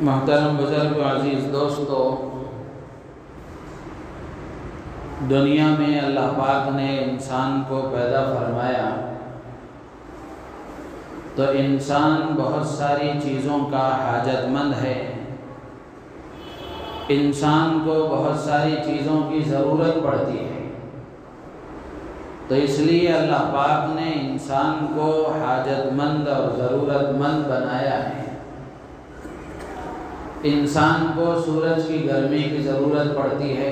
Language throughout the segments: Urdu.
محترم بزرگ و عزیز دوستو، دنیا میں اللہ پاک نے انسان کو پیدا فرمایا تو انسان بہت ساری چیزوں کا حاجت مند ہے۔ انسان کو بہت ساری چیزوں کی ضرورت پڑتی ہے، تو اس لیے اللہ پاک نے انسان کو حاجت مند اور ضرورت مند بنایا ہے۔ انسان کو سورج کی گرمی کی ضرورت پڑتی ہے،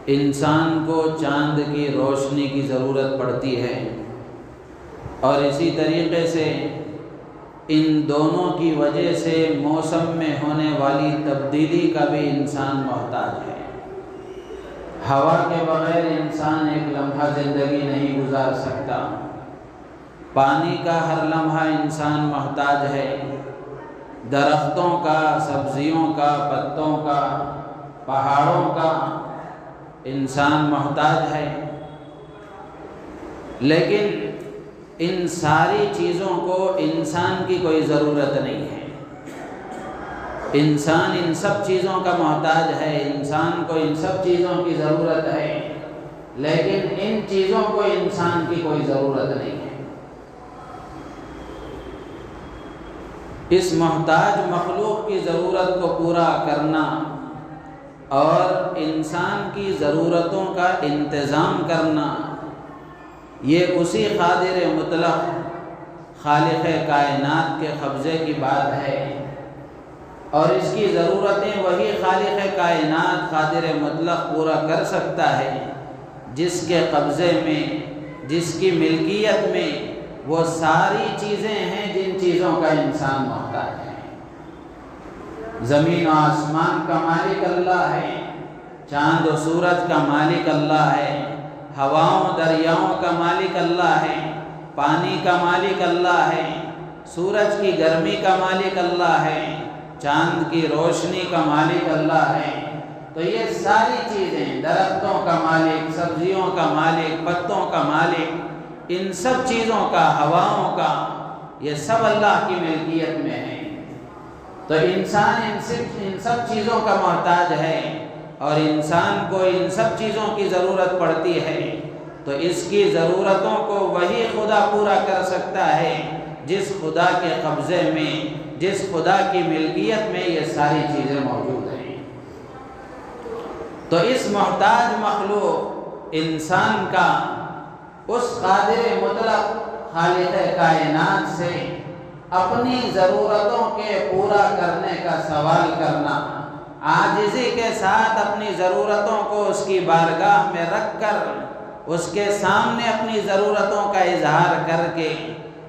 انسان کو چاند کی روشنی کی ضرورت پڑتی ہے، اور اسی طریقے سے ان دونوں کی وجہ سے موسم میں ہونے والی تبدیلی کا بھی انسان محتاج ہے۔ ہوا کے بغیر انسان ایک لمحہ زندگی نہیں گزار سکتا، پانی کا ہر لمحہ انسان محتاج ہے، درختوں کا، سبزیوں کا، پتوں کا، پہاڑوں کا انسان محتاج ہے۔ لیکن ان ساری چیزوں کو انسان کی کوئی ضرورت نہیں ہے۔ انسان ان سب چیزوں کا محتاج ہے، انسان کو ان سب چیزوں کی ضرورت ہے، لیکن ان چیزوں کو انسان کی کوئی ضرورت نہیں ہے۔ اس محتاج مخلوق کی ضرورت کو پورا کرنا اور انسان کی ضرورتوں کا انتظام کرنا، یہ اسی قادر مطلق خالق کائنات کے قبضے کی بات ہے، اور اس کی ضرورتیں وہی خالق کائنات قادر مطلق پورا کر سکتا ہے جس کے قبضے میں، جس کی ملکیت میں وہ ساری چیزیں ہیں جن چیزوں کا انسان محتاج ہے۔ زمین و آسمان کا مالک اللہ ہے، چاند و سورج کا مالک اللہ ہے، ہواؤں دریاؤں کا مالک اللہ ہے، پانی کا مالک اللہ ہے، سورج کی گرمی کا مالک اللہ ہے، چاند کی روشنی کا مالک اللہ ہے۔ تو یہ ساری چیزیں، درختوں کا مالک، سبزیوں کا مالک، پتوں کا مالک، ان سب چیزوں کا، ہواؤں کا، یہ سب اللہ کی ملکیت میں ہے۔ تو انسان ان سب چیزوں کا محتاج ہے، اور انسان کو ان سب چیزوں کی ضرورت پڑتی ہے، تو اس کی ضرورتوں کو وہی خدا پورا کر سکتا ہے جس خدا کے قبضے میں، جس خدا کی ملکیت میں یہ ساری چیزیں موجود ہیں۔ تو اس محتاج مخلوق انسان کا اس قادر مطلق خالق کائنات سے اپنی ضرورتوں کے پورا کرنے کا سوال کرنا، عاجزی کے ساتھ اپنی ضرورتوں کو اس کی بارگاہ میں رکھ کر اس کے سامنے اپنی ضرورتوں کا اظہار کر کے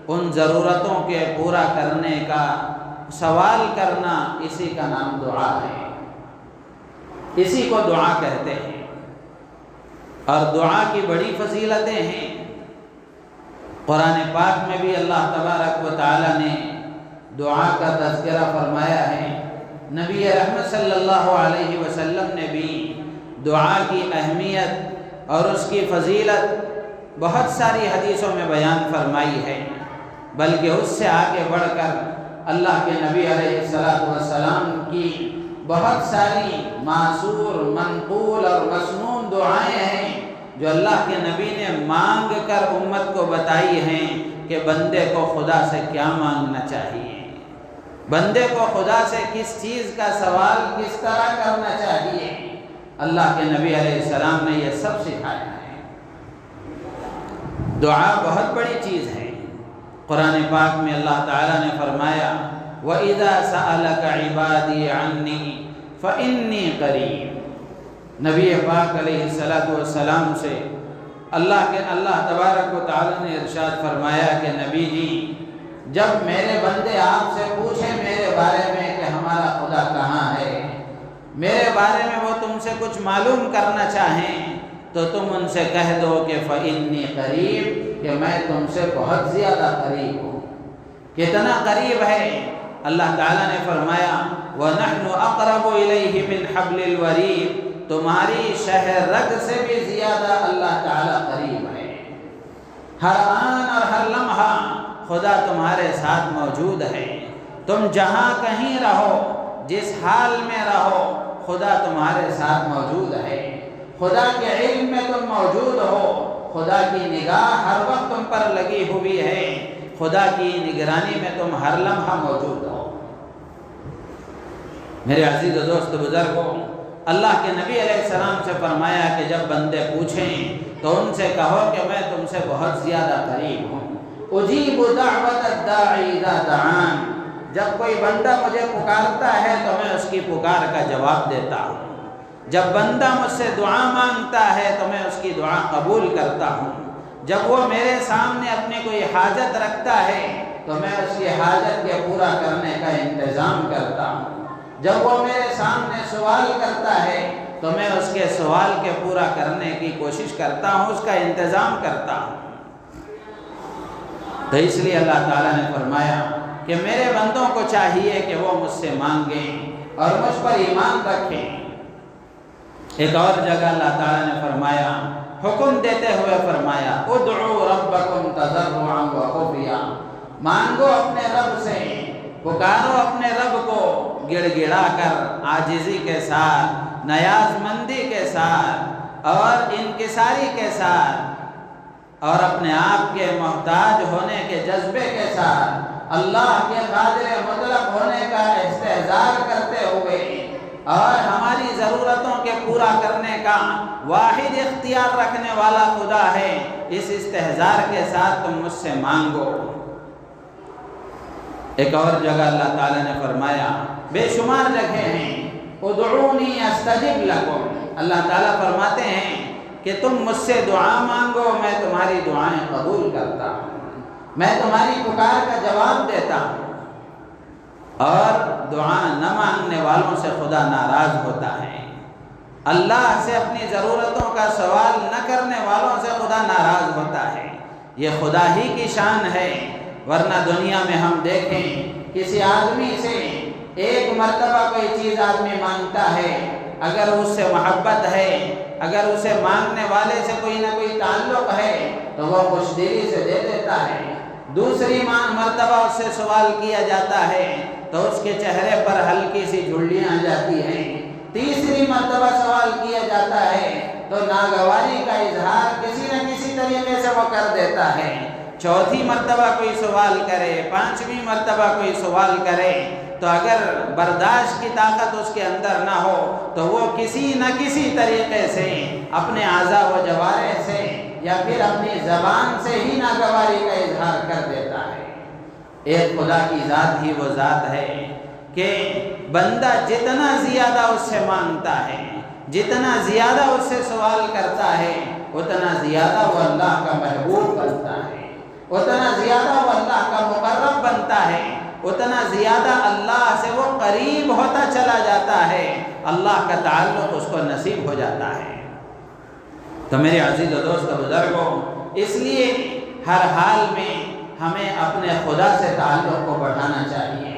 ان ضرورتوں کے پورا کرنے کا سوال کرنا، اسی کا نام دعا ہے، اسی کو دعا کہتے ہیں۔ اور دعا کی بڑی فضیلتیں ہیں۔ قرآن پاک میں بھی اللہ تبارک و تعالی نے دعا کا تذکرہ فرمایا ہے۔ نبی رحمت صلی اللہ علیہ وسلم نے بھی دعا کی اہمیت اور اس کی فضیلت بہت ساری حدیثوں میں بیان فرمائی ہے، بلکہ اس سے آگے بڑھ کر اللہ کے نبی علیہ السلام کی بہت ساری معصور، منقول اور مسنون دعائیں ہیں جو اللہ کے نبی نے مانگ کر امت کو بتائی ہیں کہ بندے کو خدا سے کیا مانگنا چاہیے، بندے کو خدا سے کس چیز کا سوال کس طرح کرنا چاہیے۔ اللہ کے نبی علیہ السلام نے یہ سب سکھایا ہے۔ دعا بہت بڑی چیز ہے۔ قرآن پاک میں اللہ تعالیٰ نے فرمایا وَإِذَا سَأَلَكَ عِبَادِي عَنِّي فَإِنِّي قَرِيبٌ۔ نبی پاک علیہ السلام سے اللہ تبارک و تعالیٰ نے ارشاد فرمایا کہ نبی جی، جب میرے بندے آپ سے پوچھیں میرے بارے میں کہ ہمارا خدا کہاں ہے، میرے بارے میں وہ تم سے کچھ معلوم کرنا چاہیں، تو تم ان سے کہہ دو کہ فَإِنِّي قَرِيبٌ، کہ میں تم سے بہت زیادہ قریب ہوں۔ کتنا قریب ہے؟ اللہ تعالیٰ نے فرمایا وَنَحْنُ أَقْرَبُ إِلَيْهِ مِنْ حَبْلِ الْوَرِيدِ، تمہاری شہ رگ سے بھی زیادہ اللہ تعالیٰ قریب ہے۔ ہر آن اور ہر لمحہ خدا تمہارے ساتھ موجود ہے۔ تم جہاں کہیں رہو، جس حال میں رہو، خدا تمہارے ساتھ موجود ہے، خدا کے علم میں تم موجود ہو، خدا کی نگاہ ہر وقت تم پر لگی ہوئی ہے، خدا کی نگرانی میں تم ہر لمحہ موجود ہو۔ میرے عزیز و دوست بزرگوں، اللہ کے نبی علیہ السلام سے فرمایا کہ جب بندے پوچھیں تو ان سے کہو کہ میں تم سے بہت زیادہ قریب ہوں۔ اجیب دعوت الداعی اذا دعان، جب کوئی بندہ مجھے پکارتا ہے تو میں اس کی پکار کا جواب دیتا ہوں، جب بندہ مجھ سے دعا مانگتا ہے تو میں اس کی دعا قبول کرتا ہوں، جب وہ میرے سامنے اپنی کوئی حاجت رکھتا ہے تو میں اس کی حاجت کے پورا کرنے کا انتظام کرتا ہوں، جب وہ میرے سامنے سوال کرتا ہے تو میں اس کے سوال کے پورا کرنے کی کوشش کرتا ہوں، اس کا انتظام کرتا ہوں۔ تو اس لیے اللہ تعالیٰ نے فرمایا کہ میرے بندوں کو چاہیے کہ وہ مجھ سے مانگیں اور مجھ پر ایمان رکھیں۔ ایک اور جگہ اللہ تعالیٰ نے فرمایا، حکم دیتے ہوئے فرمایا، ادعوا ربکم تضرعا وخفیا، مانگو اپنے رب سے، پکارو اپنے رب کو گڑ گڑا کر، عاجزی کے ساتھ، نیاز مندی کے ساتھ اور انکساری کے ساتھ، اور اپنے آپ کے محتاج ہونے کے جذبے کے ساتھ، اللہ کے قادر مطلق ہونے کا استحضار کرتے ہوئے، اور ہماری ضرورتوں کے پورا کرنے کا واحد اختیار رکھنے والا خدا ہے، اس استحضار کے ساتھ تم مجھ سے مانگو۔ ایک اور جگہ اللہ تعالیٰ نے فرمایا، بے شمار جگہیں ہیں، ادعونی استجب لکم، اللہ تعالیٰ فرماتے ہیں کہ تم مجھ سے دعا مانگو، میں تمہاری دعائیں قبول کرتا ہوں، میں تمہاری پکار کا جواب دیتا ہوں، اور دعا نہ مانگنے والوں سے خدا ناراض ہوتا ہے، اللہ سے اپنی ضرورتوں کا سوال نہ کرنے والوں سے خدا ناراض ہوتا ہے۔ یہ خدا ہی کی شان ہے، ورنہ دنیا میں ہم دیکھیں کسی آدمی سے ایک مرتبہ کوئی چیز آدمی مانگتا ہے، اگر اس سے محبت ہے، اگر اسے مانگنے والے سے کوئی نہ کوئی تعلق ہے تو وہ خوش دلی سے دے دیتا ہے، دوسری مرتبہ اس سے سوال کیا جاتا ہے تو اس کے چہرے پر ہلکی سی جھلیاں آ جاتی ہیں، تیسری مرتبہ سوال کیا جاتا ہے تو ناگواری کا اظہار کسی نہ کسی طریقے سے وہ کر دیتا ہے، چوتھی مرتبہ کوئی سوال کرے، پانچویں مرتبہ کوئی سوال کرے تو اگر برداشت کی طاقت اس کے اندر نہ ہو تو وہ کسی نہ کسی طریقے سے اپنے اعضاء و جوارح سے یا پھر اپنی زبان سے ہی ناگواری کا اظہار کر دیتا ہے۔ ایک خدا کی ذات ہی وہ ذات ہے کہ بندہ جتنا زیادہ اس سے مانگتا ہے، جتنا زیادہ اس سے سوال کرتا ہے، اتنا زیادہ وہ اللہ کا محبوب بنتا ہے، اتنا زیادہ وہ اللہ کا مقرب بنتا ہے، اتنا زیادہ اللہ سے وہ قریب ہوتا چلا جاتا ہے، اللہ کا تعلق اس کو نصیب ہو جاتا ہے۔ تو میرے عزیز و دوست بزرگوں، اس لیے ہر حال میں ہمیں اپنے خدا سے تعلق کو بڑھانا چاہیے،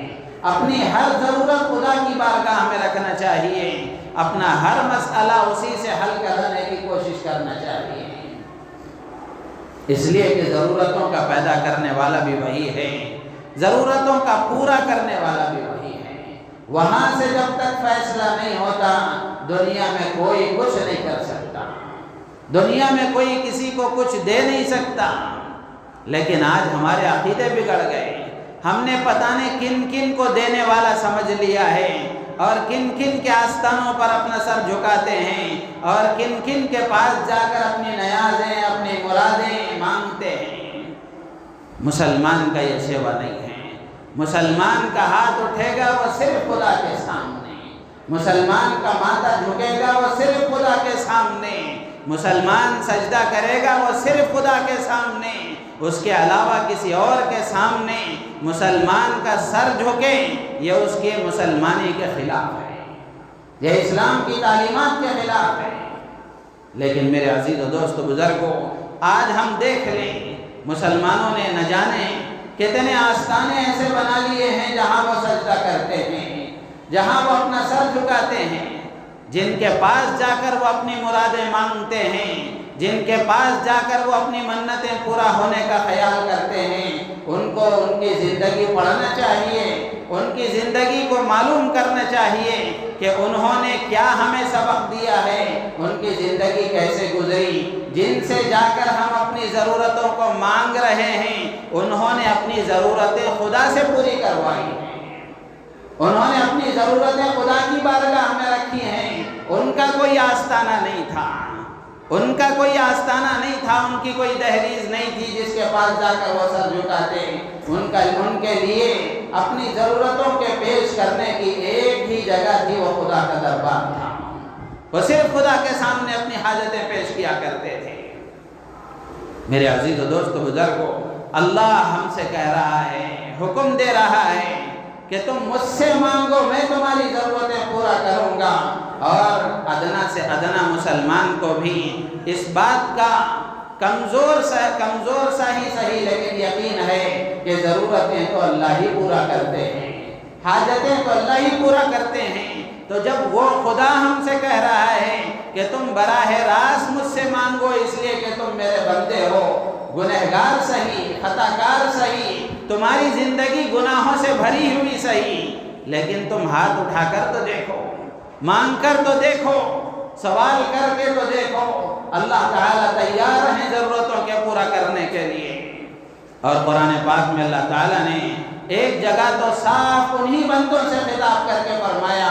اپنی ہر ضرورت خدا کی بارگاہ میں رکھنا چاہیے، اپنا ہر مسئلہ اسی سے حل کرنے کی کوشش کرنا چاہیے، اس لیے کہ ضرورتوں کا پیدا کرنے والا بھی وہی ہے، ضرورتوں کا پورا کرنے والا بھی وہی ہے۔ وہاں سے جب تک فیصلہ نہیں ہوتا دنیا میں کوئی کچھ نہیں کر سکتا، دنیا میں کوئی کسی کو کچھ دے نہیں سکتا۔ لیکن آج ہمارے عقیدے بگڑ گئے، ہم نے پتہ نہیں کن کن کو دینے والا سمجھ لیا ہے، اور کن کن کے آستانوں پر اپنا سر جھکاتے ہیں، اور کن کن کے پاس جا کر اپنی نیازیں، اپنی مرادیں مانگتے ہیں۔ مسلمان کا یہ سیوا نہیں ہے، مسلمان کا ہاتھ اٹھے گا وہ صرف خدا کے سامنے، مسلمان کا ماتھا جھکے گا وہ صرف خدا کے سامنے، مسلمان سجدہ کرے گا وہ صرف خدا کے سامنے، اس کے علاوہ کسی اور کے سامنے مسلمان کا سر جھکے یہ اس کے مسلمانی کے خلاف ہے، یہ اسلام کی تعلیمات کے خلاف ہے۔ لیکن میرے عزیز و دوست بزرگوں، آج ہم دیکھ لیں مسلمانوں نے نہ جانے کتنے آستانے ایسے بنا لیے ہیں جہاں وہ سجدہ کرتے ہیں، جہاں وہ اپنا سر جھکاتے ہیں، جن کے پاس جا کر وہ اپنی مرادیں مانگتے ہیں، جن کے پاس جا کر وہ اپنی منتیں پورا ہونے کا خیال کرتے ہیں، ان کو ان کی زندگی پڑھنا چاہیے، ان کی زندگی کو معلوم کرنا چاہیے کہ انہوں نے کیا ہمیں سبق دیا ہے، ان کی زندگی کیسے گزری، جن سے جا کر ہم اپنی ضرورتوں کو مانگ رہے ہیں انہوں نے اپنی ضرورتیں خدا سے پوری کروائی ہیں، انہوں نے اپنی ضرورتیں خدا کی بارگاہ میں رکھی ہیں، ان کا کوئی آستانہ نہیں تھا، ان کا کوئی آستانہ نہیں تھا، ان کی کوئی دہلیز نہیں تھی جس کے پاس جا کر وہ سر جھکاتے، ان کے لیے اپنی ضرورتوں کے پیش کرنے کی ایک ہی جگہ تھی، وہ خدا کا دربار تھا، وہ صرف خدا کے سامنے اپنی حاجتیں پیش کیا کرتے تھے۔ میرے عزیز و دوست بزرگوں، اللہ ہم سے کہہ رہا ہے، حکم دے رہا ہے کہ تم مجھ سے مانگو، میں تمہاری ضرورتیں پورا کروں گا، اور ادنا سے ادنا مسلمان کو بھی اس بات کا کمزور سا ہی صحیح لیکن یقین ہے کہ ضرورتیں تو اللہ ہی پورا کرتے ہیں، حاجتیں تو اللہ ہی پورا کرتے ہیں۔ تو جب وہ خدا ہم سے کہہ رہا ہے کہ تم براہ راست مجھ سے مانگو اس لیے کہ تم میرے بندے ہو، گنہگار سہی، خطا کار سہی، تمہاری زندگی گناہوں سے بھری ہوئی سہی، لیکن تم ہاتھ اٹھا کر تو دیکھو، مانگ کر تو دیکھو، سوال کر کے تو دیکھو، اللہ تعالیٰ تیار ہیں ضرورتوں کے پورا کرنے کے لیے۔ اور قرآن پاک میں اللہ تعالیٰ نے ایک جگہ تو صاف انہی بندوں سے خطاب کر کے فرمایا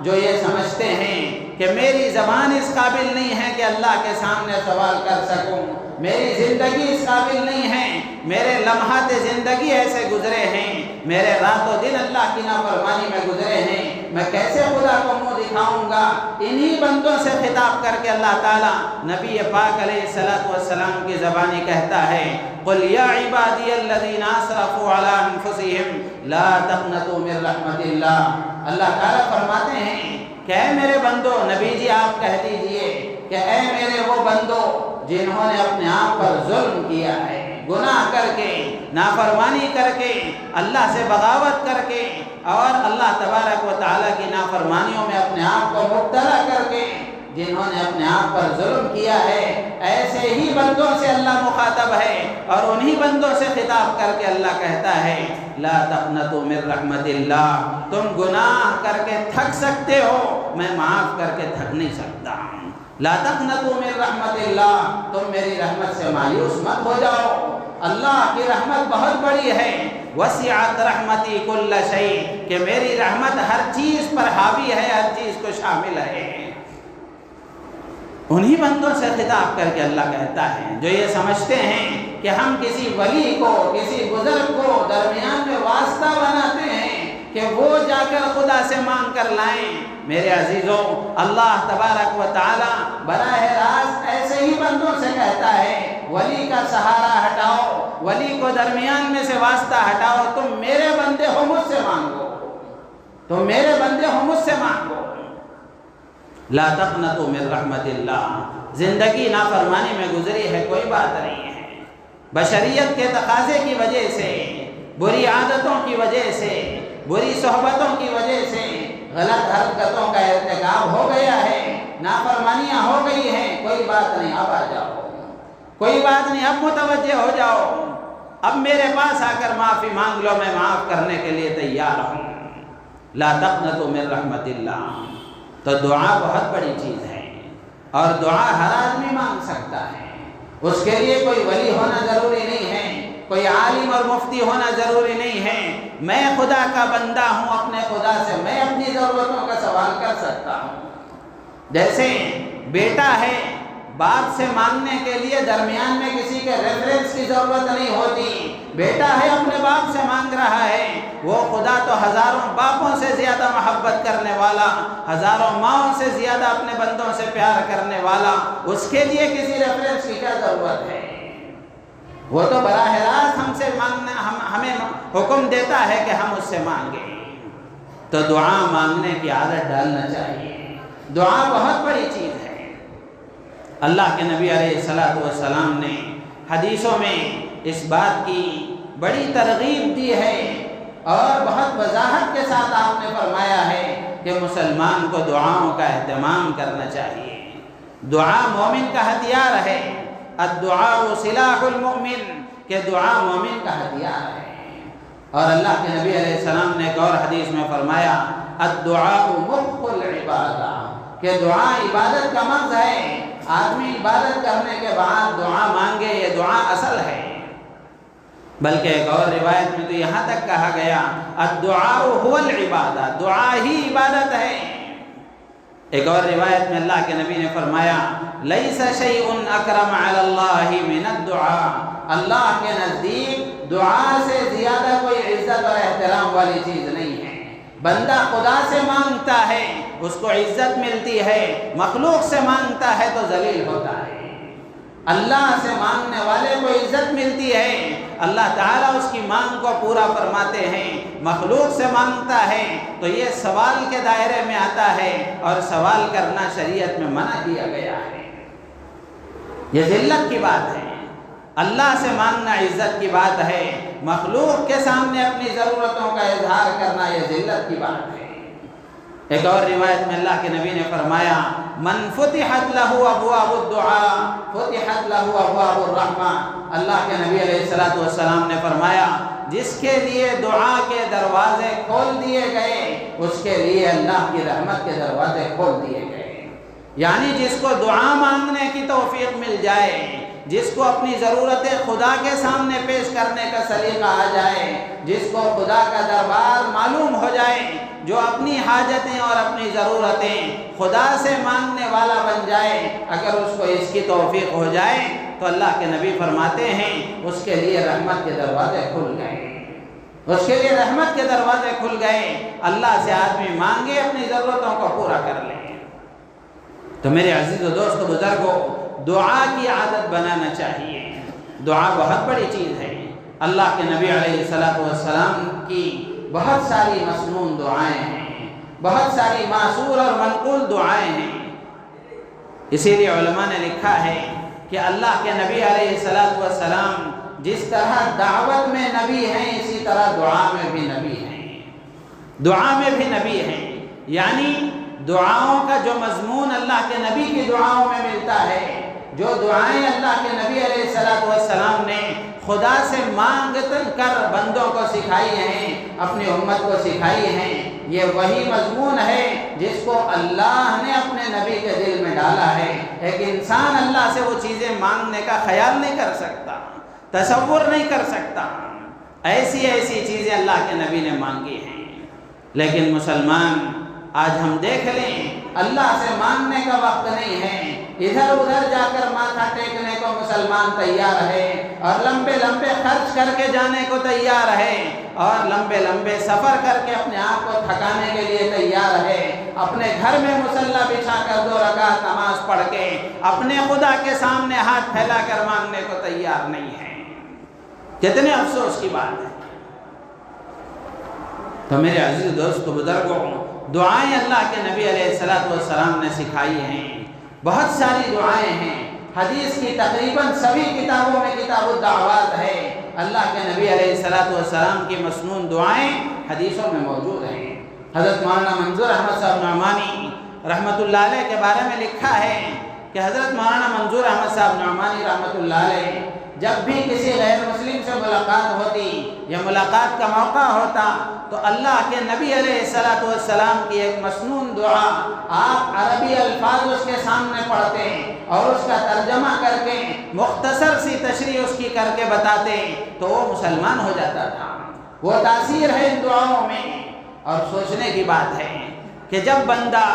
جو یہ سمجھتے ہیں کہ میری زبان اس قابل نہیں ہے کہ اللہ کے سامنے سوال کر سکوں، میری زندگی اس قابل نہیں ہے، میرے لمحات زندگی ایسے گزرے ہیں، میرے رات و دن اللہ کی نافرمانی میں گزرے ہیں، میں کیسے خدا کو منہ دکھاؤں گا۔ انہی بندوں سے خطاب کر کے اللہ تعالیٰ نبی پاک علیہ السلام کی زبانی کہتا ہے، قُلْ يَا عِبَادِيَ الَّذِينَ أَسْرَفُوا عَلَىٰ أَنفُسِهِمْ لَا تَقْنَطُوا مِن رَحْمَتِ اللَّهِ۔ اللہ تعالیٰ فرماتے ہیں کہ اے میرے بندو، نبی جی آپ کہہ دیجئے کہ اے میرے وہ بندو جنہوں نے اپنے آپ پر ظلم کیا ہے، گناہ کر کے، نافرمانی کر کے، اللہ سے بغاوت کر کے، اور اللہ تبارک و تعالیٰ کی نافرمانیوں میں اپنے آپ کو مبتلا کر کے، جنہوں نے اپنے آپ پر ظلم کیا ہے، ایسے ہی بندوں سے اللہ مخاطب ہے، اور انہی بندوں سے خطاب کر کے اللہ کہتا ہے لا تقنطوا من رحمت اللہ، تم گناہ کر کے تھک سکتے ہو، میں معاف کر کے تھک نہیں سکتا۔ لا تقنطوا من رحمت اللہ، تم میری رحمت سے مایوس مت ہو جاؤ، اللہ کی رحمت بہت بڑی ہے، وسعت رحمتی کل شیء، کہ میری رحمت ہر چیز پر حاوی ہے، ہر چیز کو شامل ہے۔ انہی بندوں سے خطاب کر کے اللہ کہتا ہے جو یہ سمجھتے ہیں کہ ہم کسی ولی کو، کسی بزرگ کو درمیان میں واسطہ بناتے ہیں کہ وہ جا کر خدا سے مانگ کر لائیں۔ میرے عزیزوں، اللہ تبارک و تعالیٰ براہ راست ایسے ہی بندوں سے کہتا ہے ولی کا سہارا ہٹاؤ، ولی کو درمیان میں سے واسطہ ہٹاؤ، تم میرے بندے ہو مجھ سے مانگو، تم میرے بندے ہو مجھ سے مانگو۔ لا تقنطوا من رحمت اللہ، زندگی نافرمانی میں گزری ہے کوئی بات نہیں ہے، بشریت کے تقاضے کی وجہ سے، بری عادتوں کی وجہ سے، بری صحبتوں کی وجہ سے غلط حرکتوں کا ارتکاب ہو گیا ہے، نافرمانیاں ہو گئی ہیں، کوئی بات نہیں، اب آ جاؤ، کوئی بات نہیں، اب متوجہ ہو جاؤ، اب میرے پاس آ کر معافی مانگ لو، میں معاف کرنے کے لیے تیار ہوں۔ لا تقنطوا من رحمت اللہ، تو دعا بہت بڑی چیز ہے، اور دعا ہر آدمی مانگ سکتا ہے، اس کے لیے کوئی ولی ہونا ضروری نہیں ہے، کوئی عالم اور مفتی ہونا ضروری نہیں ہے، میں خدا کا بندہ ہوں، اپنے خدا سے میں اپنی ضرورتوں کا سوال کر سکتا ہوں۔ جیسے بیٹا ہے، باپ سے مانگنے کے لیے درمیان میں کسی کے ریفرنس کی ضرورت نہیں ہوتی، بیٹا ہے اپنے باپ سے مانگ رہا ہے، وہ خدا تو ہزاروں باپوں سے زیادہ محبت کرنے والا، ہزاروں ماؤں سے زیادہ اپنے بندوں سے پیار کرنے والا، اس کے لیے کسی ریفرنس کی کیا ضرورت ہے؟ وہ تو براہ راست ہم سے مانگنا، ہمیں حکم دیتا ہے کہ ہم اس سے مانگیں، تو دعا مانگنے کی عادت ڈالنا چاہیے، دعا بہت بڑی چیز ہے۔ اللہ کے نبی علیہ السلام نے حدیثوں میں اس بات کی بڑی ترغیب دی ہے، اور بہت وضاحت کے ساتھ آپ نے فرمایا ہے کہ مسلمان کو دعاؤں کا اہتمام کرنا چاہیے، دعا مومن کا ہتھیار ہے، الدعاء سلاح المؤمن، کہ دعا مومن کا ہتھیار ہے۔ اور اللہ کے نبی علیہ السلام نے ایک اور حدیث میں فرمایا الدعاء مخ العبادہ، کہ دعا عبادت کا مغز ہے۔ آدمی عبادت کرنے کے بعد دعا مانگے، یہ دعا اصل ہے۔ بلکہ ایک اور روایت میں تو یہاں تک کہا گیا الدعاء هو العبادہ، دعا ہی عبادت ہے۔ ایک اور روایت میں اللہ کے نبی نے فرمایا لیس شیء اکرم علی اللہ من الدعاء، اللہ کے نزدیک دعا سے زیادہ کوئی عزت اور احترام والی چیز نہیں ہے۔ بندہ خدا سے مانگتا ہے اس کو عزت ملتی ہے، مخلوق سے مانگتا ہے تو ذلیل ہوتا ہے۔ اللہ سے مانگنے والے کو عزت ملتی ہے، اللہ تعالیٰ اس کی مانگ کو پورا فرماتے ہیں۔ مخلوق سے مانگتا ہے تو یہ سوال کے دائرے میں آتا ہے، اور سوال کرنا شریعت میں منع کیا گیا ہے۔ یہ ذلت کی بات ہے۔ اللہ سے مانگنا عزت کی بات ہے، مخلوق کے سامنے اپنی ضرورتوں کا اظہار کرنا یہ ذلت کی بات ہے۔ ایک اور روایت میں اللہ کے نبی نے فرمایا من فتحت لہ ابواب الدعاء فتحت لہ ابواب الرحمہ، اللہ کے نبی علیہ السلام نے فرمایا جس کے لیے دعا کے دروازے کھول دیے گئے اس کے لیے اللہ کی رحمت کے دروازے کھول دیے گئے۔ یعنی جس کو دعا مانگنے کی توفیق مل جائے، جس کو اپنی ضرورتیں خدا کے سامنے پیش کرنے کا سلیقہ آ جائے، جس کو خدا کا دربار معلوم ہو جائے، جو اپنی حاجتیں اور اپنی ضرورتیں خدا سے مانگنے والا بن جائے، اگر اس کو اس کی توفیق ہو جائے تو اللہ کے نبی فرماتے ہیں اس کے لیے رحمت کے دروازے کھل گئے، اس کے لیے رحمت کے دروازے کھل گئے۔ اللہ سے آدمی مانگے اپنی ضرورتوں کو پورا کر لے۔ تو میرے عزیز و دوست بزرگوں، دعا کی عادت بنانا چاہیے۔ دعا بہت بڑی چیز ہے۔ اللہ کے نبی علیہ السلام کی بہت ساری مسنون دعائیں ہیں، بہت ساری معصور اور منقول دعائیں ہیں۔ اسی لیے علماء نے لکھا ہے کہ اللہ کے نبی علیہ السلام جس طرح دعوت میں نبی ہیں اسی طرح دعا میں بھی نبی ہیں، دعا میں بھی نبی ہیں۔ یعنی دعاؤں کا جو مضمون اللہ کے نبی کی دعاؤں میں ملتا ہے، جو دعائیں اللہ کے نبی علیہ السلام نے خدا سے مانگ کر بندوں کو سکھائی ہیں، اپنی امت کو سکھائی ہیں، یہ وہی مضمون ہے جس کو اللہ نے اپنے نبی کے دل میں ڈالا ہے۔ ایک انسان اللہ سے وہ چیزیں مانگنے کا خیال نہیں کر سکتا، تصور نہیں کر سکتا۔ ایسی ایسی چیزیں اللہ کے نبی نے مانگی ہیں۔ لیکن مسلمان آج ہم دیکھ لیں اللہ سے مانگنے کا وقت نہیں ہے، ادھر ادھر جا کر ماتھا ٹیکنے کو مسلمان تیار ہے، اور لمبے لمبے خرچ کر کے جانے کو تیار ہے، اور لمبے لمبے سفر کر کے اپنے آپ کو تھکانے کے لیے تیار ہے، اپنے گھر میں مصلی بچھا کر 2 رکعت نماز پڑھ کے اپنے خدا کے سامنے ہاتھ پھیلا کر مانگنے کو تیار نہیں ہے۔ کتنے افسوس کی بات ہے۔ تو میرے عزیز دوستو بزرگوں، دعائیں اللہ کے نبی علیہ السلام نے سکھائی ہیں، بہت ساری دعائیں ہیں۔ حدیث کی تقریباً سبھی کتابوں میں کتاب الدعوات ہے، اللہ کے نبی علیہ السلام کی مسنون دعائیں حدیثوں میں موجود ہیں۔ حضرت مولانا منظور احمد صاحب نعمانی رحمۃ اللہ علیہ کے بارے میں لکھا ہے کہ حضرت مولانا منظور احمد صاحب نعمانی رحمۃ اللہ علیہ جب بھی کسی غیر مسلم سے ملاقات ہوتی یا ملاقات کا موقع ہوتا تو اللہ کے نبی علیہ السلام کی ایک مسنون دعا آپ عربی الفاظ اس کے سامنے پڑھتے اور اس کا ترجمہ کر کے مختصر سی تشریح اس کی کر کے بتاتے تو وہ مسلمان ہو جاتا تھا۔ وہ تاثیر ہے ان دعاؤں میں۔ اور سوچنے کی بات ہے کہ جب بندہ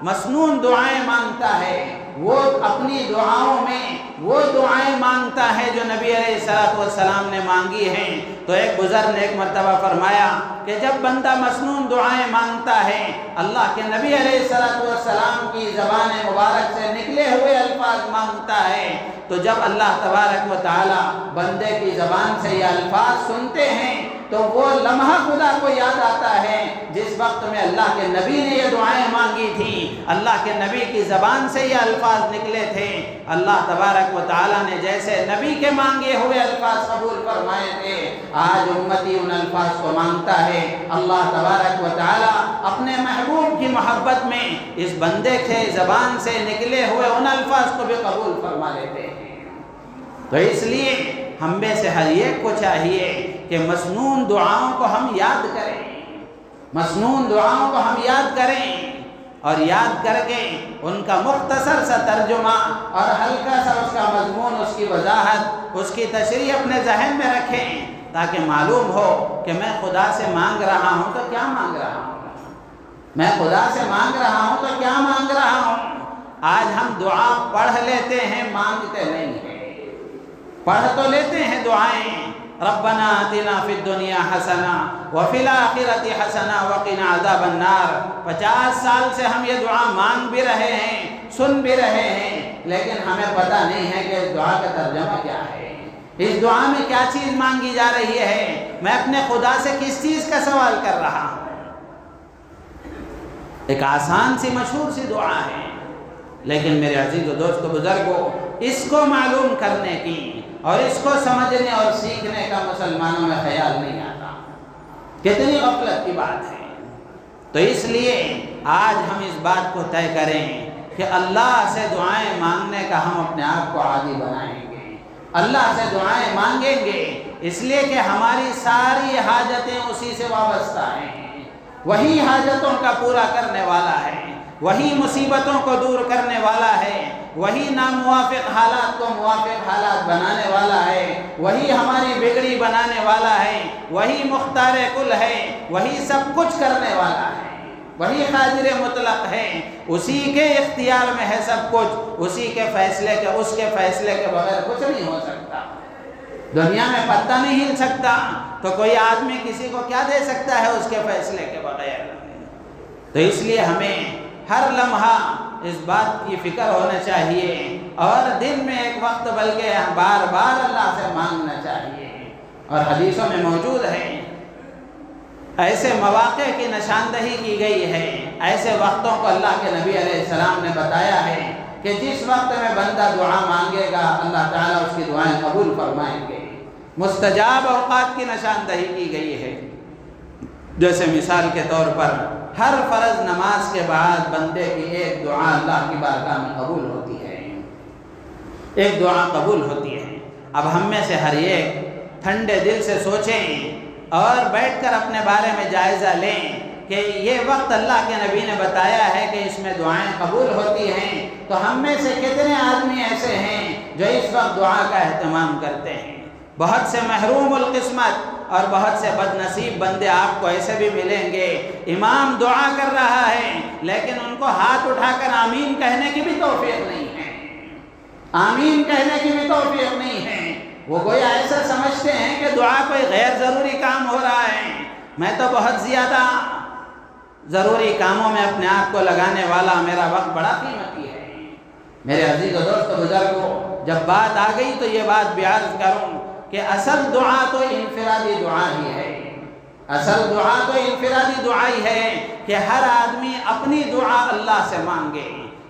مسنون دعائیں مانگتا ہے، وہ اپنی دعاؤں میں وہ دعائیں مانگتا ہے جو نبی علیہ السلام نے مانگی ہیں، تو ایک بزرگ نے ایک مرتبہ فرمایا کہ جب بندہ مسنون دعائیں مانگتا ہے، اللہ کے نبی علیہ السلام کی زبان مبارک سے نکلے ہوئے الفاظ مانگتا ہے، تو جب اللہ تبارک و تعالی بندے کی زبان سے یہ الفاظ سنتے ہیں تو وہ لمحہ خدا کو یاد آتا ہے جس وقت میں اللہ کے نبی نے یہ دعائیں مانگی تھی، اللہ کے نبی کی زبان سے یہ الفاظ نکلے تھے۔ اللہ تبارک و تعالیٰ نے جیسے نبی کے مانگے ہوئے الفاظ قبول فرمائے تھے، آج امتی ان الفاظ کو مانگتا ہے۔ اللہ تبارک و تعالیٰ اپنے محبوب کی محبت میں اس بندے کے زبان سے نکلے ہوئے ان الفاظ کو بھی قبول فرما لیتے ہیں۔ تو اس لیے ہم میں سے ہر ایک کو چاہیے کہ مسنون دعاؤں کو ہم یاد کریں، مسنون دعاؤں کو ہم یاد کریں، اور یاد کر کے ان کا مختصر سا ترجمہ اور ہلکا سا اس کا مضمون، اس کی وضاحت، اس کی تشریح اپنے ذہن میں رکھیں، تاکہ معلوم ہو کہ میں خدا سے مانگ رہا ہوں تو کیا مانگ رہا ہوں، میں خدا سے مانگ رہا ہوں تو کیا مانگ رہا ہوں۔ آج ہم دعا پڑھ لیتے ہیں، مانگتے نہیں ہیں۔ پڑھ تو لیتے ہیں دعائیں، ربنا آتنا فی الدنیا حسنہ وفی الآخرۃ حسنہ وقنا عذاب النار، 50 سال سے ہم یہ دعا مانگ بھی رہے ہیں، سن بھی رہے ہیں، لیکن ہمیں پتہ نہیں ہے کہ اس دعا کا ترجمہ کیا ہے، اس دعا میں کیا چیز مانگی جا رہی ہے، میں اپنے خدا سے کس چیز کا سوال کر رہا ہوں۔ ایک آسان سی مشہور سی دعا ہے، لیکن میرے عزیز و دوست و بزرگوں، اس کو معلوم کرنے کی اور اس کو سمجھنے اور سیکھنے کا مسلمانوں میں خیال نہیں آتا۔ کتنی غفلت کی بات ہے۔ تو اس لیے آج ہم اس بات کو طے کریں کہ اللہ سے دعائیں مانگنے کا ہم اپنے آپ کو عادی بنائیں گے، اللہ سے دعائیں مانگیں گے، اس لیے کہ ہماری ساری حاجتیں اسی سے وابستہ ہیں، وہی حاجتوں کا پورا کرنے والا ہے، وہی مصیبتوں کو دور کرنے والا ہے، وہی ناموافق حالات کو موافق حالات بنانے والا ہے، وہی ہماری بگڑی بنانے والا ہے، وہی مختار کل ہے، وہی سب کچھ کرنے والا ہے، وہی قادر مطلق ہے، اسی کے اختیار میں ہے سب کچھ، اسی کے فیصلے کے، اس کے فیصلے کے بغیر کچھ نہیں ہو سکتا۔ دنیا میں پتہ نہیں ہل سکتا، تو کوئی آدمی کسی کو کیا دے سکتا ہے اس کے فیصلے کے بغیر۔ تو اس لیے ہمیں ہر لمحہ اس بات کی فکر ہونا چاہیے، اور دن میں ایک وقت بلکہ بار بار اللہ سے مانگنا چاہیے۔ اور حدیثوں میں موجود ہے، ایسے مواقع کی نشاندہی کی گئی ہے، ایسے وقتوں کو اللہ کے نبی علیہ السلام نے بتایا ہے کہ جس وقت میں بندہ دعا مانگے گا اللہ تعالیٰ اس کی دعائیں قبول فرمائیں گے۔ مستجاب اوقات کی نشاندہی کی گئی ہے، جیسے مثال کے طور پر ہر فرض نماز کے بعد بندے کی ایک دعا اللہ کی بارگاہ میں قبول ہوتی ہے، ایک دعا قبول ہوتی ہے۔ اب ہم میں سے ہر ایک ٹھنڈے دل سے سوچیں اور بیٹھ کر اپنے بارے میں جائزہ لیں کہ یہ وقت اللہ کے نبی نے بتایا ہے کہ اس میں دعائیں قبول ہوتی ہیں، تو ہم میں سے کتنے آدمی ایسے ہیں جو اس وقت دعا کا اہتمام کرتے ہیں۔ بہت سے محروم القسمت اور بہت سے بد نصیب بندے آپ کو ایسے بھی ملیں گے، امام دعا کر رہا ہے لیکن ان کو ہاتھ اٹھا کر آمین کہنے کی بھی توفیق نہیں ہے، آمین کہنے کی بھی توفیق نہیں ہے۔ وہ گویا ایسا سمجھتے ہیں کہ دعا کوئی غیر ضروری کام ہو رہا ہے، میں تو بہت زیادہ ضروری کاموں میں اپنے آپ کو لگانے والا، میرا وقت بڑا قیمتی ہے۔ میرے عزیز و دوست و بزرگوں، جب بات آ گئی تو یہ بات بھی عرض کروں کہ اصل دعا تو انفرادی دعا ہی ہے، اصل دعا تو انفرادی دعا ہی ہے کہ ہر آدمی اپنی دعا اللہ سے مانگے،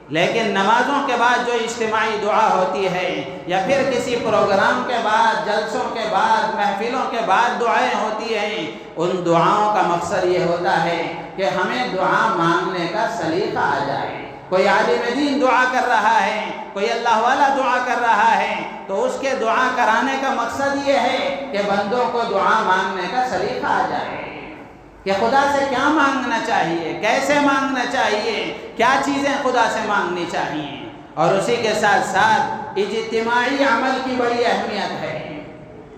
لیکن نمازوں کے بعد جو اجتماعی دعا ہوتی ہے یا پھر کسی پروگرام کے بعد، جلسوں کے بعد، محفلوں کے بعد دعائیں ہوتی ہیں، ان دعاؤں کا مقصد یہ ہوتا ہے کہ ہمیں دعا مانگنے کا سلیقہ آ جائے۔ کوئی عالم دین دعا کر رہا ہے، کوئی اللہ والا دعا کر رہا ہے، تو اس کے دعا کرانے کا مقصد یہ ہے کہ بندوں کو دعا مانگنے کا سلیقہ آ جائے کہ خدا سے کیا مانگنا چاہیے، کیسے مانگنا چاہیے، کیا چیزیں خدا سے مانگنی چاہیے۔ اور اسی کے ساتھ ساتھ اجتماعی عمل کی بڑی اہمیت ہے،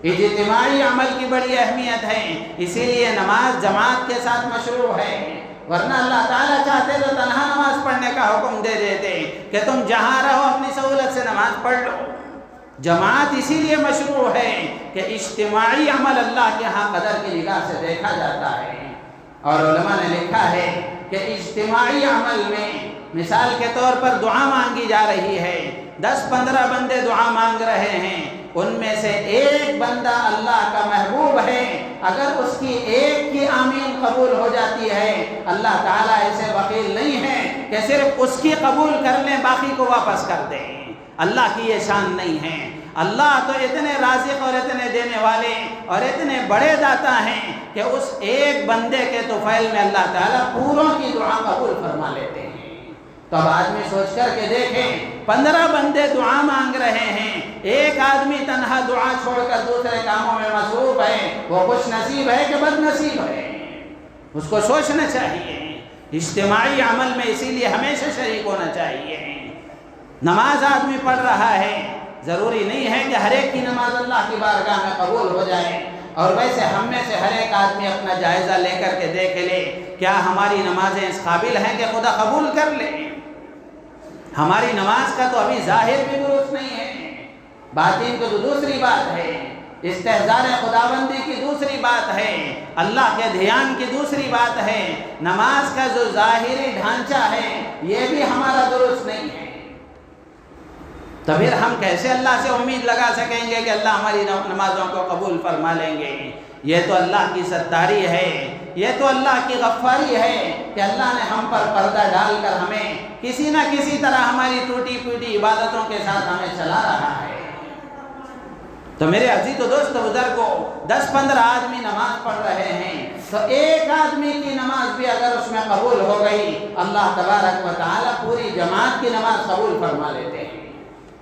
اجتماعی عمل کی بڑی اہمیت ہے، اسی لیے نماز جماعت کے ساتھ مشروع ہے، ورنہ اللہ تعالیٰ چاہتے تو تنہا نماز پڑھنے کا حکم دے دیتے کہ تم جہاں رہو اپنی سہولت سے نماز پڑھ لو۔ جماعت اسی لیے مشروع ہے کہ اجتماعی عمل اللہ کے ہاں قدر کی نگاہ سے دیکھا جاتا ہے، اور علماء نے لکھا ہے کہ اجتماعی عمل میں مثال کے طور پر دعا مانگی جا رہی ہے، 10-15 بندے دعا مانگ رہے ہیں، ان میں سے ایک بندہ اللہ کا محبوب ہے، اگر اس کی ایک کی آمین قبول ہو جاتی ہے، اللہ تعالیٰ ایسے بخیل نہیں ہے کہ صرف اس کی قبول کر لیں باقی کو واپس کر دیں۔ اللہ کی یہ شان نہیں ہے۔ اللہ تو اتنے رازق اور اتنے دینے والے اور اتنے بڑے داتا ہیں کہ اس ایک بندے کے طفیل میں اللہ تعالیٰ پوروں کی دعا قبول فرما لیتے ہیں۔ تو اب آدمی سوچ کر کے دیکھیں 15 بندے دعا مانگ رہے ہیں، ایک آدمی تنہا دعا چھوڑ کر دوسرے کاموں میں مصروف ہے، وہ خوش نصیب ہے کہ بد نصیب ہے؟ اس کو سوچنا چاہیے۔ اجتماعی عمل میں اسی لیے ہمیشہ شریک ہونا چاہیے۔ نماز آدمی پڑھ رہا ہے، ضروری نہیں ہے کہ ہر ایک کی نماز اللہ کی بارگاہ میں قبول ہو جائے، اور ویسے ہم میں سے ہر ایک آدمی اپنا جائزہ لے کر کے دیکھ لے کیا ہماری نمازیں اس قابل ہیں کہ خدا قبول کر لے؟ ہماری نماز کا تو ابھی ظاہر بھی درست نہیں ہے، باطن تو دوسری بات ہے، استحضار خداوندی کی دوسری بات ہے، اللہ کے دھیان کی دوسری بات ہے، نماز کا جو ظاہری ڈھانچہ ہے یہ بھی ہمارا درست نہیں ہے۔ تو پھر ہم کیسے اللہ سے امید لگا سکیں گے کہ اللہ ہماری نمازوں کو قبول فرما لیں گے؟ یہ تو اللہ کی ستاری ہے، یہ تو اللہ کی غفاری ہے کہ اللہ نے ہم پر پردہ ڈال کر ہمیں کسی نہ کسی طرح ہماری ٹوٹی پھوٹی عبادتوں کے ساتھ ہمیں چلا رہا ہے۔ تو میرے عزیز و دوست بزرگوں، 10-15 آدمی نماز پڑھ رہے ہیں، تو ایک آدمی کی نماز بھی اگر اس میں قبول ہو گئی، اللہ تبارک و تعالیٰ پوری جماعت کی نماز قبول فرما لیتے ہیں۔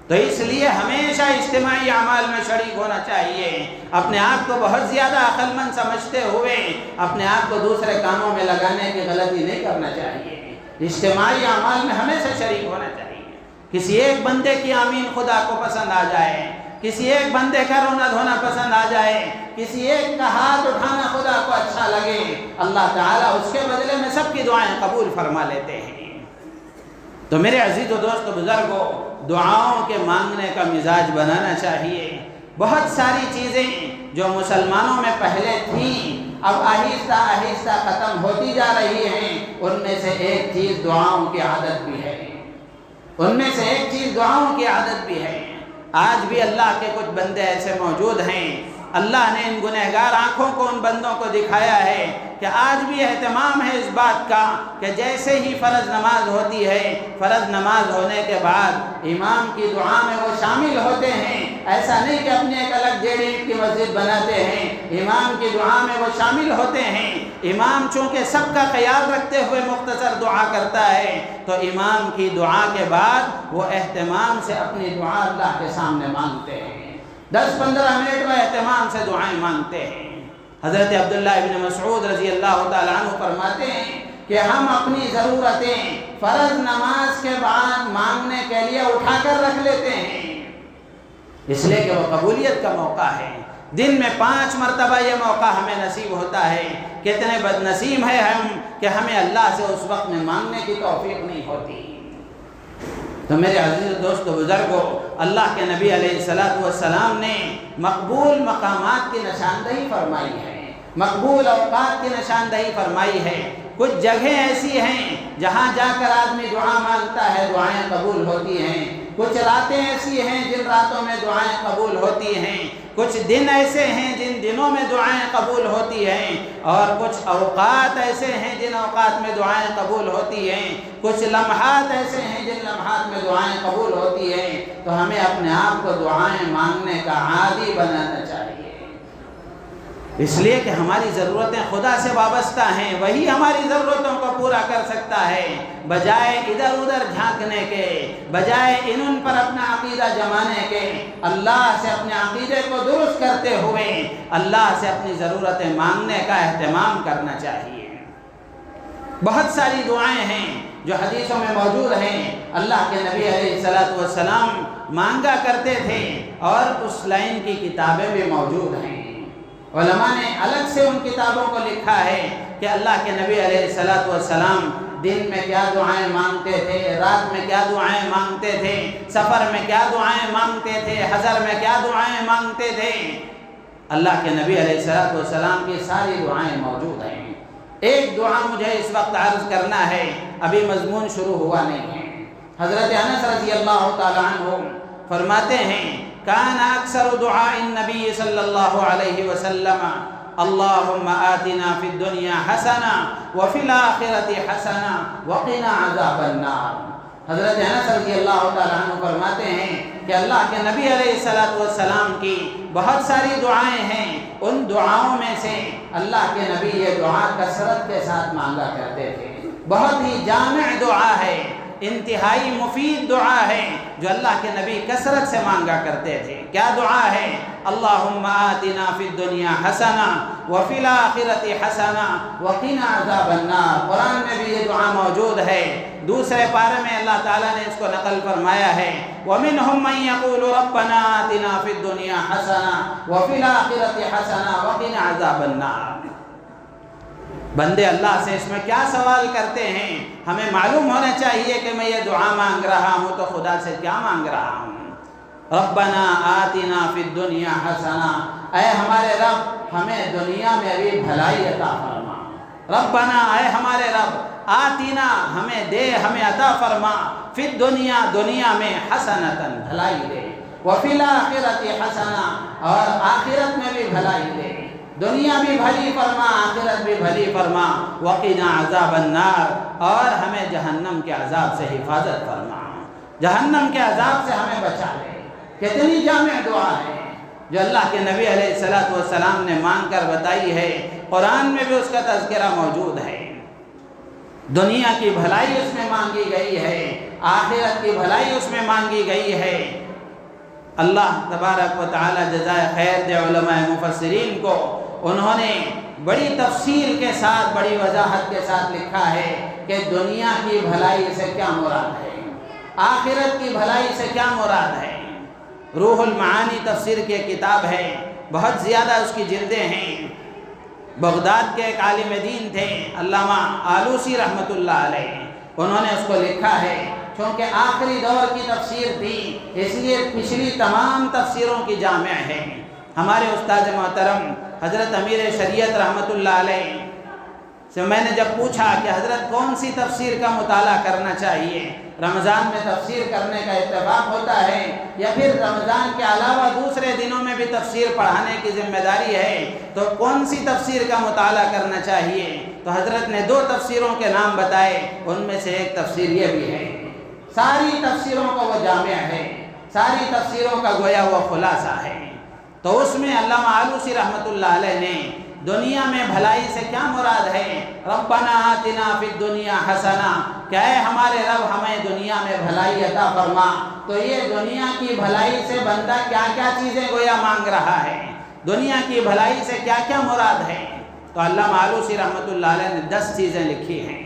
تو اس لیے ہمیشہ اجتماعی اعمال میں شریک ہونا چاہیے، اپنے آپ کو بہت زیادہ عقل مند سمجھتے ہوئے اپنے آپ کو دوسرے کاموں میں لگانے کی غلطی نہیں کرنا چاہیے۔ اجتماعی اعمال میں ہمیشہ شریک ہونا چاہیے۔ کسی ایک بندے کی آمین خدا کو پسند آ جائے، کسی ایک بندے کا رونا دھونا پسند آ جائے، کسی ایک کا ہاتھ اٹھانا خدا کو اچھا لگے، اللہ تعالیٰ اس کے بدلے میں سب کی دعائیں قبول فرما لیتے ہیں۔ تو میرے عزیز و دوست بزرگوں، دعاؤں کے مانگنے کا مزاج بنانا چاہیے۔ بہت ساری چیزیں جو مسلمانوں میں پہلے تھیں اب آہستہ آہستہ ختم ہوتی جا رہی ہیں، ان میں سے ایک چیز دعاؤں کی عادت بھی ہے، ان میں سے ایک چیز دعاؤں کی عادت بھی ہے۔ آج بھی اللہ کے کچھ بندے ایسے موجود ہیں، اللہ نے ان گنہگار آنکھوں کو ان بندوں کو دکھایا ہے کہ آج بھی اہتمام ہے اس بات کا کہ جیسے ہی فرض نماز ہوتی ہے، فرض نماز ہونے کے بعد امام کی دعا میں وہ شامل ہوتے ہیں۔ ایسا نہیں کہ اپنے ایک الگ ڈیڑھ اینٹ کی مسجد بناتے ہیں، امام کی دعا میں وہ شامل ہوتے ہیں۔ امام چونکہ سب کا خیال رکھتے ہوئے مختصر دعا کرتا ہے، تو امام کی دعا کے بعد وہ اہتمام سے اپنی دعا اللہ کے سامنے مانگتے ہیں، 10-15 منٹ میں اہتمام سے دعائیں مانگتے ہیں۔ حضرت عبداللہ ابن مسعود رضی اللہ تعالیٰ عنہ فرماتے ہیں کہ ہم اپنی ضرورتیں فرض نماز کے بعد مانگنے کے لیے اٹھا کر رکھ لیتے ہیں، اس لیے کہ وہ قبولیت کا موقع ہے۔ دن میں 5 مرتبہ یہ موقع ہمیں نصیب ہوتا ہے۔ کتنے بد نصیب ہیں ہم کہ ہمیں اللہ سے اس وقت میں مانگنے کی توفیق نہیں ہوتی۔ تو میرے عزیز دوست و بزرگوں، اللہ کے نبی علیہ السلام نے مقبول مقامات کی نشاندہی فرمائی ہے، مقبول اوقات کی نشاندہی فرمائی ہے۔ کچھ جگہیں ایسی ہیں جہاں جا کر آدمی دعا مانگتا ہے، دعائیں قبول ہوتی ہیں۔ کچھ راتیں ایسی ہیں جن راتوں میں دعائیں قبول ہوتی ہیں، کچھ دن ایسے ہیں جن دنوں میں دعائیں قبول ہوتی ہیں، اور کچھ اوقات ایسے ہیں جن اوقات میں دعائیں قبول ہوتی ہیں، کچھ لمحات ایسے ہیں جن لمحات میں دعائیں قبول ہوتی ہیں۔ تو ہمیں اپنے آپ کو دعائیں مانگنے کا عادی بنانا چاہیے، اس لیے کہ ہماری ضرورتیں خدا سے وابستہ ہیں، وہی ہماری ضرورتوں کو پورا کر سکتا ہے۔ بجائے ادھر ادھر جھانکنے کے، بجائے ان پر اپنا عقیدہ جمانے کے، اللہ سے اپنے عقیدے کو درست کرتے ہوئے اللہ سے اپنی ضرورتیں مانگنے کا اہتمام کرنا چاہیے۔ بہت ساری دعائیں ہیں جو حدیثوں میں موجود ہیں، اللہ کے نبی علیہ السلام مانگا کرتے تھے، اور اس لائن کی کتابیں بھی موجود ہیں۔ علماء نے الگ سے ان کتابوں کو لکھا ہے کہ اللہ کے نبی علیہ السلام دن میں کیا دعائیں مانگتے تھے، رات میں کیا دعائیں مانگتے تھے، سفر میں کیا دعائیں مانگتے تھے، حضر میں کیا دعائیں مانگتے تھے۔ اللہ کے نبی علیہ السلام کی ساری دعائیں موجود ہیں۔ ایک دعا مجھے اس وقت عرض کرنا ہے، ابھی مضمون شروع ہوا نہیں ہے۔ حضرت انس رضی اللہ تعالیٰ عنہ فرماتے ہیں کان اکثر دعاء النبی صلی اللہ علیہ وسلم اللہم آتنا فی الدنیا حسنہ وفی الآخرۃ حسنہ وقنا عذاب النار۔ حضرت انس رضی اللہ تعالیٰ عنہ فرماتے ہیں کہ اللہ کے نبی علیہ السلام کی بہت ساری دعائیں ہیں، ان دعاؤں میں سے اللہ کے نبی یہ دعا کثرت کے ساتھ مانگا کرتے تھے۔ بہت ہی جامع دعا ہے انتہائی مفید دعا ہے جو اللہ کے نبی کثرت سے مانگا کرتے تھے۔ کیا دعا ہے؟ اللہم آتنا فی الدنیا حسنہ وفی الآخرۃ حسنہ وقنا عذاب النار۔ قرآن میں بھی یہ دعا موجود ہے۔ دوسرے پارے میں اللہ تعالیٰ نے اس کو نقل فرمایا ہے، وَمِنْهُمْ مَنْ يَقُولُ رَبَّنَا آتِنَا فِي الدُّنْيَا حَسَنَةً وَفِي الْآخِرَةِ حَسَنَةً وَقِنَا عَذَابَ النَّارِ۔ بندے اللہ سے اس میں کیا سوال کرتے ہیں؟ ہمیں معلوم ہونا چاہیے کہ میں یہ دعا مانگ رہا ہوں تو خدا سے کیا مانگ رہا ہوں۔ ربنا آتنا فی الدنیا حسنہ، اے ہمارے رب ہمیں دنیا میں بھی بھلائی عطا فرما۔ ربنا، اے ہمارے رب، آتنا ہمیں دے، ہمیں عطا فرما، فی الدنیا دنیا میں حسنۃ بھلائی دے، وفی الآخرۃ حسنہ اور آخرت میں بھی بھلائی دے۔ دنیا بھی بھلی فرما، آخرت بھی بھلی فرما، وقنا عذاب النار اور ہمیں جہنم کے عذاب سے حفاظت فرما، جہنم کے عذاب سے ہمیں بچا لے۔ کتنی جامع دعا ہے جو اللہ کے نبی علیہ السلام نے مانگ کر بتائی ہے۔ قرآن میں بھی اس کا تذکرہ موجود ہے۔ دنیا کی بھلائی اس میں مانگی گئی ہے، آخرت کی بھلائی اس میں مانگی گئی ہے۔ اللہ تبارک و تعالی جزائے خیر دے علماء مفسرین کو، انہوں نے بڑی تفصیل کے ساتھ، بڑی وضاحت کے ساتھ لکھا ہے کہ دنیا کی بھلائی سے کیا مراد ہے، آخرت کی بھلائی سے کیا مراد ہے۔ روح المعانی تفسیر کی کتاب ہے، بہت زیادہ اس کی جلدیں ہیں۔ بغداد کے ایک عالم دین تھے علامہ آلوسی رحمۃ اللہ علیہ، انہوں نے اس کو لکھا ہے۔ چونکہ آخری دور کی تفسیر تھی اس لیے پچھلی تمام تفسیروں کی جامع ہے۔ ہمارے استاد محترم حضرت امیر شریعت رحمۃ اللہ علیہ سے میں نے جب پوچھا کہ حضرت کون سی تفسیر کا مطالعہ کرنا چاہیے، رمضان میں تفسیر کرنے کا اتفاق ہوتا ہے یا پھر رمضان کے علاوہ دوسرے دنوں میں بھی تفسیر پڑھانے کی ذمہ داری ہے، تو کون سی تفسیر کا مطالعہ کرنا چاہیے؟ تو حضرت نے 2 تفسیروں کے نام بتائے، ان میں سے ایک تفسیر یہ بھی ہے۔ ساری تفسیروں کا وہ جامع ہے، ساری تفسیروں کا گویا وہ خلاصہ ہے۔ تو اس میں علامہ آلوسی رحمۃ اللہ علیہ نے دنیا میں بھلائی سے کیا مراد ہے، ربنا آتنا فی الدنیا حسنہ، کہ اے ہمارے رب ہمیں دنیا میں بھلائی عطا فرما۔ تو یہ دنیا کی بھلائی سے بندہ کیا کیا چیزیں گویا مانگ رہا ہے، دنیا کی بھلائی سے کیا کیا مراد ہے؟ تو علامہ آلوسی رحمۃ اللہ علیہ نے 10 چیزیں لکھی ہیں۔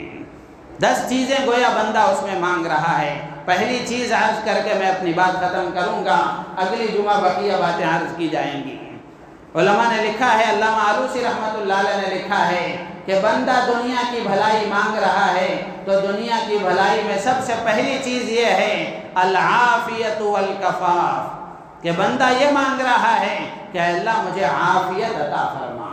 10 چیزیں گویا بندہ اس میں مانگ رہا ہے۔ پہلی چیز عرض کر کے میں اپنی بات ختم کروں گا، اگلی جمعہ بقیہ باتیں عرض کی جائیں گی۔ علماء نے لکھا ہے، علامہ آلوسی رحمۃ اللہ علیہ نے لکھا ہے کہ بندہ دنیا کی بھلائی مانگ رہا ہے تو دنیا کی بھلائی میں سب سے پہلی چیز یہ ہے العافیت والکفاف، کہ بندہ یہ مانگ رہا ہے کہ اللہ مجھے عافیت عطا فرما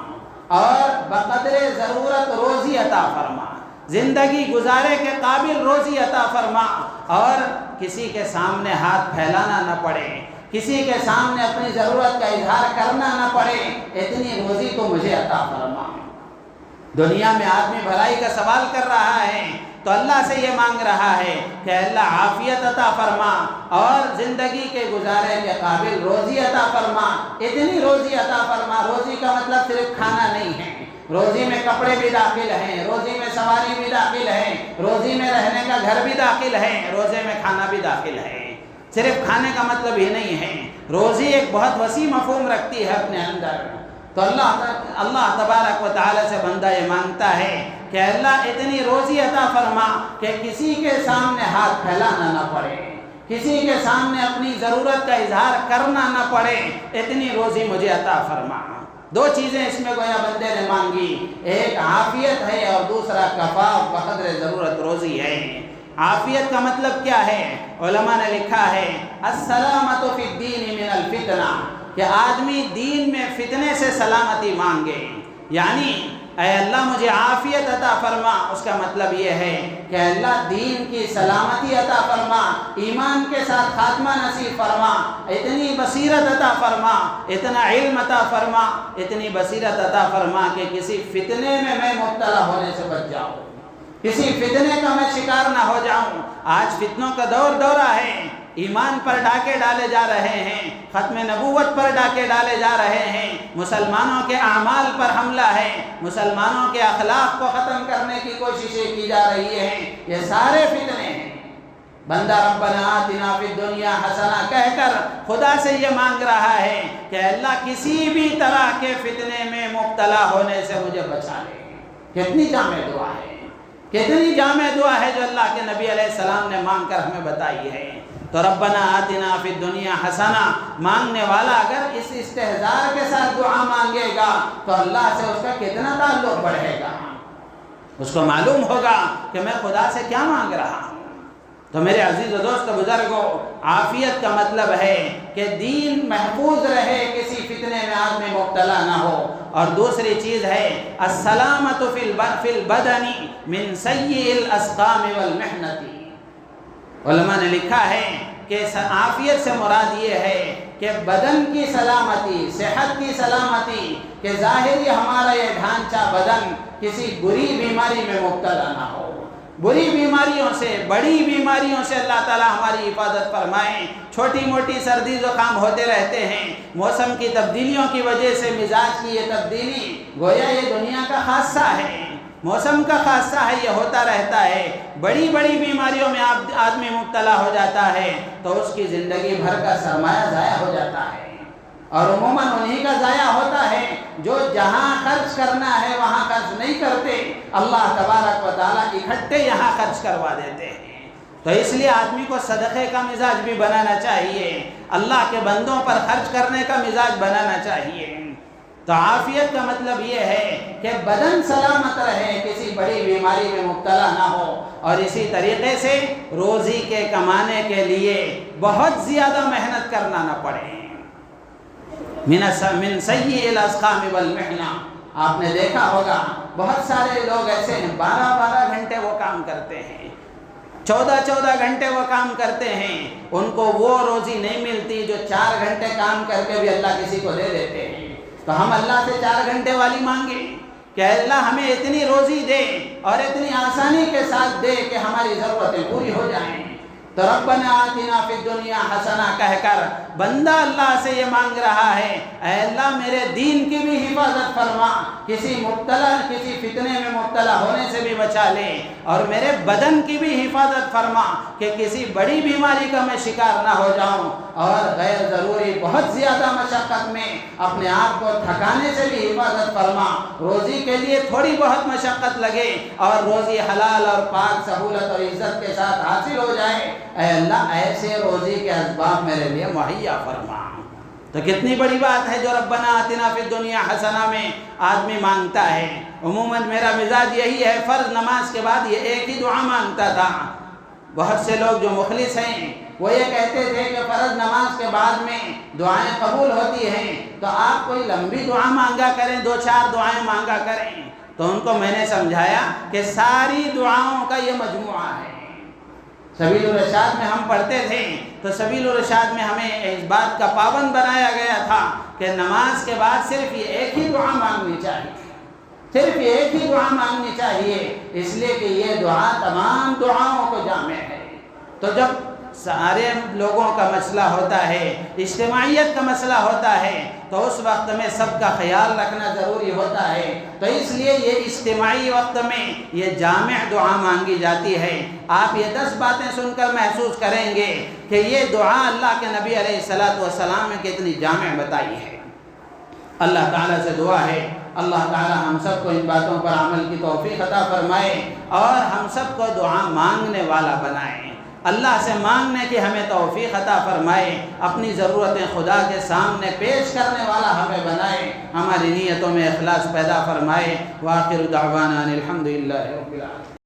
اور بقدر ضرورت روزی عطا فرما، زندگی گزارے کے قابل روزی عطا فرما اور کسی کے سامنے ہاتھ پھیلانا نہ پڑے، کسی کے سامنے اپنی ضرورت کا اظہار کرنا نہ پڑے، اتنی روزی تو مجھے عطا فرما۔ دنیا میں آدمی بھلائی کا سوال کر رہا ہے تو اللہ سے یہ مانگ رہا ہے کہ اللہ عافیت عطا فرما اور زندگی کے گزارے کے قابل روزی عطا فرما، اتنی روزی عطا فرما۔ روزی کا مطلب صرف کھانا نہیں ہے، روزی میں کپڑے بھی داخل ہیں، روزی میں سواری بھی داخل ہے، روزی میں رہنے کا گھر بھی داخل ہے، روزے میں کھانا بھی داخل ہے۔ صرف کھانے کا مطلب یہ نہیں ہے، روزی ایک بہت وسیع مفہوم رکھتی ہے اپنے اندر۔ تو اللہ تبارک و تعالی سے بندہ یہ مانگتا ہے کہ اللہ اتنی روزی عطا فرما کہ کسی کے سامنے ہاتھ پھیلانا نہ پڑے، کسی کے سامنے اپنی ضرورت کا اظہار کرنا نہ پڑے، اتنی روزی مجھے عطا فرما۔ 2 چیزیں اس میں گویا بندے نے مانگی، ایک عافیت ہے اور دوسرا کفاف بقدر ضرورت روزی ہے۔ عافیت کا مطلب کیا ہے؟ علماء نے لکھا ہے السلامۃ فی الدین من الفتنہ، کہ آدمی دین میں فتنے سے سلامتی مانگے، یعنی اے اللہ مجھے عافیت عطا فرما، اس کا مطلب یہ ہے کہ اللہ دین کی سلامتی عطا فرما، ایمان کے ساتھ خاتمہ نصیب فرما، اتنی بصیرت عطا فرما، اتنا علم عطا فرما، اتنی بصیرت عطا فرما کہ کسی فتنے میں مبتلا ہونے سے بچ جاؤں، کسی فتنے کا میں شکار نہ ہو جاؤں۔ آج فتنوں کا دورہ ہے، ایمان پر ڈاکے ڈالے جا رہے ہیں، ختم نبوت پر ڈاکے ڈالے جا رہے ہیں، مسلمانوں کے اعمال پر حملہ ہے، مسلمانوں کے اخلاق کو ختم کرنے کی کوششیں کی جا رہی ہیں۔ یہ سارے فتنے ہیں، بندہ ربنا آتنا فی الدنیا حسنہ کہہ کر خدا سے یہ مانگ رہا ہے کہ اللہ کسی بھی طرح کے فتنے میں مبتلا ہونے سے مجھے بچا لے۔ کتنی جامع دعا ہے، کتنی جامع دعا ہے جو اللہ کے نبی علیہ السلام نے مانگ کر ہمیں بتائی ہے۔ تو ربنا آتنا فی الدنیا حسنہ مانگنے والا اگر اس استحضار کے ساتھ دعا مانگے گا تو اللہ سے اس کا کتنا تعلق بڑھے گا، اس کو معلوم ہوگا کہ میں خدا سے کیا مانگ رہا ہوں۔ تو میرے عزیز و دوست بزرگوں، عافیت کا مطلب ہے کہ دین محفوظ رہے، کسی فتنے میں آدمی مبتلا نہ ہو، اور دوسری چیز ہے السلامۃ فی البدن من سیء الاسقام والمحنۃ۔ علماء نے لکھا ہے کہ عافیت سے مراد یہ ہے کہ بدن کی سلامتی، صحت کی سلامتی، کہ ظاہری ہمارا یہ ڈھانچہ بدن کسی بری بیماری میں مبتلا نہ ہو۔ بری بیماریوں سے، بڑی بیماریوں سے اللہ تعالیٰ ہماری حفاظت فرمائیں۔ چھوٹی موٹی سردی زکام ہوتے رہتے ہیں، موسم کی تبدیلیوں کی وجہ سے مزاج کی یہ تبدیلی گویا یہ دنیا کا خاصہ ہے، موسم کا خاصہ ہے، یہ ہوتا رہتا ہے۔ بڑی بڑی بیماریوں میں آدمی مبتلا ہو جاتا ہے تو اس کی زندگی بھر کا سرمایہ ضائع ہو جاتا ہے، اور عموماً انہی کا ضائع ہوتا ہے جو جہاں خرچ کرنا ہے وہاں خرچ نہیں کرتے، اللہ تبارک و تعالیٰ اکٹھے یہاں خرچ کروا دیتے ہیں۔ تو اس لیے آدمی کو صدقے کا مزاج بھی بنانا چاہیے، اللہ کے بندوں پر خرچ کرنے کا مزاج بنانا چاہیے۔ تو عافیت کا مطلب یہ ہے کہ بدن سلامت رہے، کسی بڑی بیماری میں مبتلا نہ ہو، اور اسی طریقے سے روزی کے کمانے کے لیے بہت زیادہ محنت کرنا نہ پڑے۔ من سیء الاسقام والمحنہ، آپ نے دیکھا ہوگا بہت سارے لوگ ایسے ہیں 12 گھنٹے وہ کام کرتے ہیں، 14 گھنٹے وہ کام کرتے ہیں، ان کو وہ روزی نہیں ملتی جو 4 گھنٹے کام کر کے بھی اللہ کسی کو دے دیتے ہیں۔ تو ہم اللہ سے 4 گھنٹے والی مانگیں کہ اللہ ہمیں اتنی روزی دے اور اتنی آسانی کے ساتھ دے کہ ہماری ضرورتیں پوری ہو جائیں۔ تو ربنا آتنا فی الدنیا حسنہ کہہ کر بندہ اللہ سے یہ مانگ رہا ہے، اے اللہ میرے دین کی بھی حفاظت فرما، کسی فتنے میں مبتلا ہونے سے بھی بچا لے، اور میرے بدن کی بھی حفاظت فرما کہ کسی بڑی بیماری کا میں شکار نہ ہو جاؤں، اور غیر ضروری بہت زیادہ مشقت میں اپنے آپ کو تھکانے سے بھی حفاظت فرما۔ روزی کے لیے تھوڑی بہت مشقت لگے اور روزی حلال اور پاک سہولت اور عزت کے ساتھ حاصل ہو جائے، اے اللہ ایسے روزی کے اسباب میرے لیے مہیا فرما۔ تو کتنی بڑی بات ہے جو ربنا آتنا فی الدنیا حسنہ میں آدمی مانگتا ہے۔ عموماً میرا مزاج یہی ہے، فرض نماز کے بعد یہ ایک ہی دعا مانگتا تھا۔ بہت سے لوگ جو مخلص ہیں وہ یہ کہتے تھے کہ فرض نماز کے بعد میں دعائیں قبول ہوتی ہیں، تو آپ کوئی لمبی دعا مانگا کریں، 2-4 دعائیں مانگا کریں۔ تو ان کو میں نے سمجھایا کہ ساری دعاؤں کا یہ مجموعہ ہے۔ سبیل الرشاد میں ہم پڑھتے تھے تو سبیل الرشاد میں ہمیں اس بات کا پابند بنایا گیا تھا کہ نماز کے بعد صرف یہ ایک ہی دعا مانگنی چاہیے، صرف یہ ایک ہی دعا مانگنی چاہیے، اس لیے کہ یہ دعا تمام دعاؤں کو جامع ہے۔ تو جب سارے لوگوں کا مسئلہ ہوتا ہے، اجتماعیت کا مسئلہ ہوتا ہے، تو اس وقت میں سب کا خیال رکھنا ضروری ہوتا ہے۔ تو اس لیے یہ اجتماعی وقت میں یہ جامع دعا مانگی جاتی ہے۔ آپ یہ 10 باتیں سن کر محسوس کریں گے کہ یہ دعا اللہ کے نبی علیہ السلام نے کتنی جامع بتائی ہے۔ اللہ تعالیٰ سے دعا ہے اللہ تعالیٰ ہم سب کو ان باتوں پر عمل کی توفیق عطا فرمائے اور ہم سب کو دعا مانگنے والا بنائے۔ اللہ سے مانگنے کی ہمیں توفیق عطا فرمائے، اپنی ضرورتیں خدا کے سامنے پیش کرنے والا ہمیں بنائے، ہماری نیتوں میں اخلاص پیدا فرمائے۔ وآخر دعوانا الحمدللہ رب العالمین۔